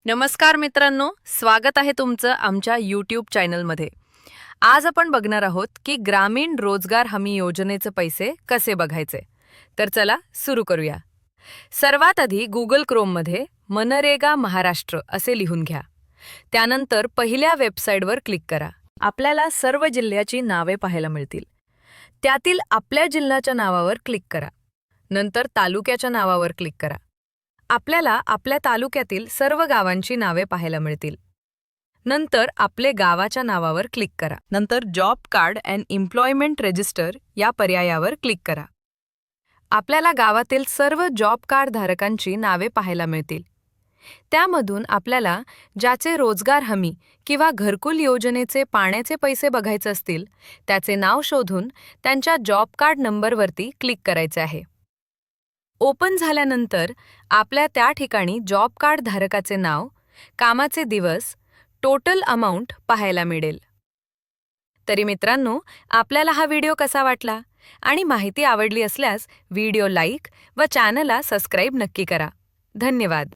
नमस्कार मित्रांनो, स्वागत आहे तुमचं आमच्या यूट्यूब चॅनलमध्ये. आज आपण बघणार आहोत की ग्रामीण रोजगार हमी योजनेचे पैसे कसे बघायचे. तर चला सुरू करूया. सर्वात आधी गुगल क्रोममध्ये मनरेगा महाराष्ट्र असे लिहून घ्या. त्यानंतर पहिल्या वेबसाईटवर क्लिक करा. आपल्याला सर्व जिल्ह्याची नावे पाहायला मिळतील. त्यातील आपल्या जिल्ह्याच्या नावावर क्लिक करा. नंतर तालुक्याच्या नावावर क्लिक करा. आपल्याला आपल्या तालुक्यातील सर्व गावांची नावे पाहायला मिळतील. नंतर आपले गावाच्या नावावर क्लिक करा. नंतर job card and employment register या पर्यायावर क्लिक करा. आपल्याला गावातील सर्व जॉब कार्ड धारकांची नावे पाहायला मिळतील. त्यामधून आपल्याला ज्याचे रोजगार हमी किंवा घरकुल योजनेचे पाण्याचे पैसे बघायचे असतील त्याचे नाव शोधून त्यांच्या जॉब कार्ड नंबरवरती क्लिक करायचे आहे. ओपन झाल्यानंतर आपल्या त्या ठिकाणी जॉब कार्ड धारकाचे नाव, कामाचे दिवस, टोटल अमाउंट पाहायला मिळेल. तरी मित्रांनो, आपल्याला हा व्हिडिओ कसा वाटला आणि माहिती आवडली असल्यास व्हिडिओ लाईक व चॅनलला सबस्क्राईब नक्की करा. धन्यवाद.